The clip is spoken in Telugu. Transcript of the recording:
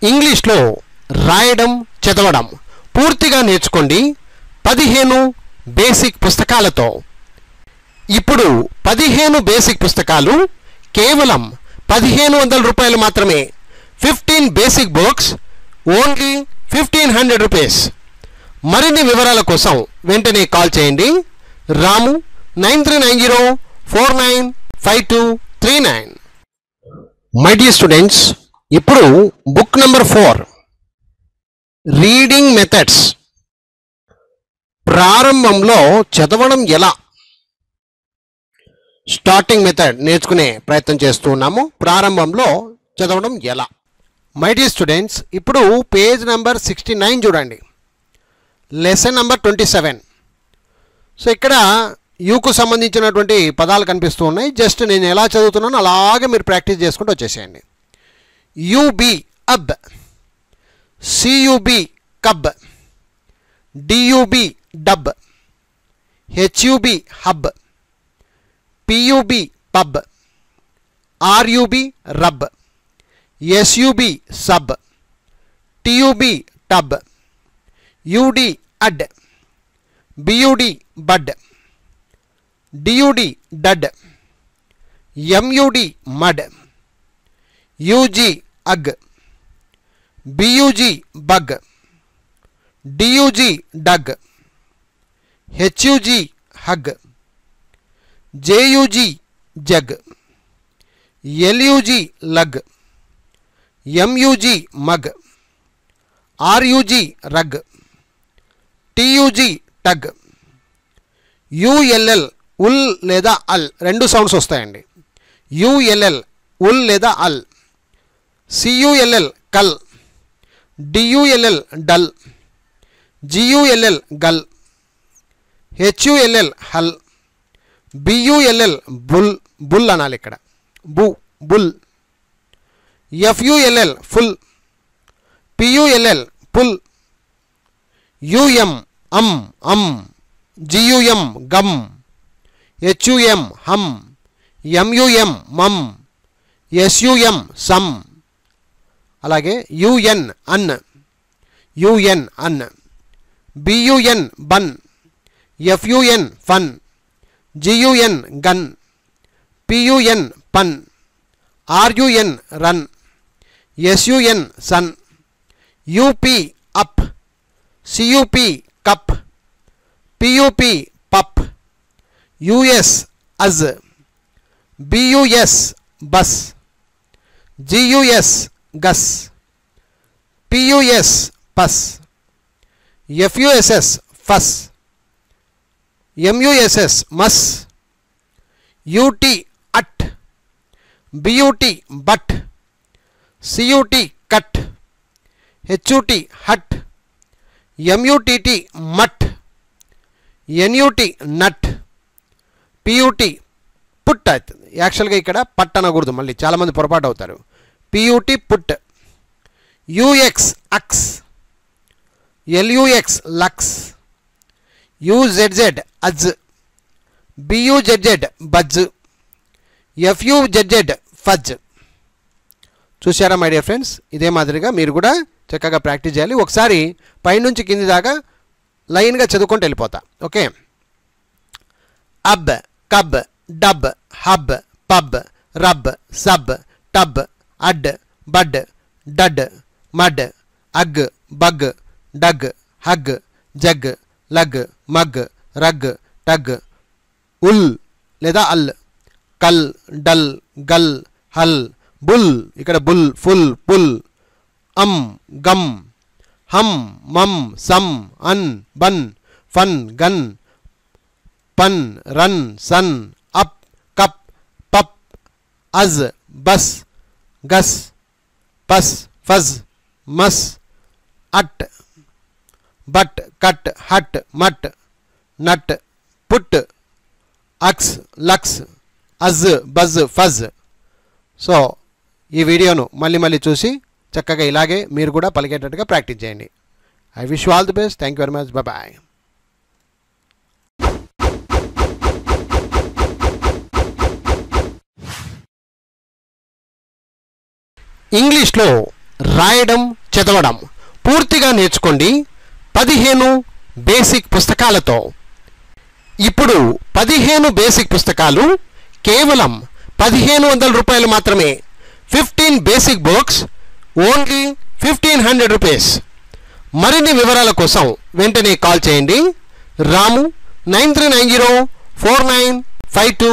ఇంగ్లీష్లో రాయడం చదవడం పూర్తిగా నేర్చుకోండి 15 బేసిక్ పుస్తకాలతో. ఇప్పుడు 15 బేసిక్ పుస్తకాలు కేవలం 1500 రూపాయలు మాత్రమే. 15 బేసిక్ బుక్స్ ఓన్లీ 1500 రూపీస్. మరిన్ని వివరాల కోసం వెంటనే కాల్ చేయండి. రాము 9390495239. మై డియర్ స్టూడెంట్స్, ఇప్పుడు బుక్ నెంబర్ 4 రీడింగ్ మెథడ్స్. ప్రారంభంలో చదవడం ఎలా, స్టార్టింగ్ మెథడ్ నేర్చుకునే ప్రయత్నం చేస్తూ ఉన్నాము. ప్రారంభంలో చదవడం ఎలా. మై డియర్ స్టూడెంట్స్, ఇప్పుడు పేజ్ నెంబర్ 69 చూడండి, లెసన్ నెంబర్ 27. సో ఇక్కడ యూకు సంబంధించినటువంటి పదాలు కనిపిస్తూ ఉన్నాయి. జస్ట్ నేను ఎలా చదువుతున్నానో అలాగే మీరు ప్రాక్టీస్ చేసుకుంటూ వచ్చేసేయండి. UB ub, CUB cub, DUB dub, HUB hub, PUB pub, RUB rub, SUB sub, TUB tub, UD ud, BUD bud, DUD dud, MUD mud, UG ug, BUG bug, DUG dug, HUG hug, JUG jug, LUG lug, MUG mug, RUG rug, TUG tug, ULL ul లేదా అల్, రెండు సౌండ్స్ వస్తాయండి. యుఎల్ఎల్ ఉల్ లేదా అల్, సియుఎల్ఎల్ కల్, డియుఎల్ఎల్ డల్, జియుఎల్ఎల్ గల్, హెచ్యుఎల్ఎల్ హల్, బియుఎల్ఎల్ బుల్, బుల్ అనాలి ఇక్కడ, bu bull, FULL full, PULL pull, UM um um, GUM gum, HUM hum, MUM mum, SUM sum. అలాగే UN un, UN un, BUN bun, FUN fun, GUN gun, PUN pun, RUN run, SUN sun, UP up, CUP cup, PUP pup, US us, BUS bus, GUS gus, PUS pus, FUSS fuss, MUSS muss, UT ut, BUT but, CUT cut, HUT hut, MUTT mutt, NUT nut, PUT put అవుతుంది. యాక్చువల్గా ఇక్కడ పట్ అనకూడదు, మళ్ళీ చాలామంది పొరపాటు అవుతారు. పియుటి పుట్, యుఎక్స్ అక్స్, ఎల్యుఎక్స్ లక్స్, యుజెడ్జెడ్ అజ్, బియుజెడ్జెడ్ బజ్, ఎఫ్యుజెడ్జెడ్ ఫజ్. చూసారా మై డియర్ ఫ్రెండ్స్? ఇదే మాదిరిగా మీరు కూడా చక్కగా ప్రాక్టీస్ చేయాలి. ఒకసారి పైనుంచి కింది దాకా లైన్గా చదువుకుంటూ వెళ్ళిపోతా. Okay. Ub, cub, dub, hub, pub, rub, sub, tub, ud, bud, dud, mud, ug, bug, dug, hug, jug, lug, mug, rug, tug, ul లేదా ul, cull, dull, gull, hull, bull, ఇక్కడ bull, full, pull, um, gum, hum, mum, sum, un, bun, fun, gun, pun, run, sun, up, cup, pup, us, bus, gus, pus, fuzz, muss, ut, but, cut, hut, mutt, nut, put, ucks, lux, uzz, buzz, fuzz. So ఈ వీడియోను మళ్ళీ మళ్ళీ చూసి చక్కగా ఇలాగే మీరు కూడా పలికేటట్టుగా ప్రాక్టీస్ చేయండి. I wish you all the best. Thank you very much. Bye. ఇంగ్లీష్లో రాయడం చదవడం పూర్తిగా నేర్చుకోండి 15 బేసిక్ పుస్తకాలతో. ఇప్పుడు 15 బేసిక్ పుస్తకాలు కేవలం 1500 రూపాయలు మాత్రమే. 15 బేసిక్ బుక్స్ ఓన్లీ 1500 రూపీస్. మరిన్ని వివరాల కోసం వెంటనే కాల్ చేయండి. రాము 93904952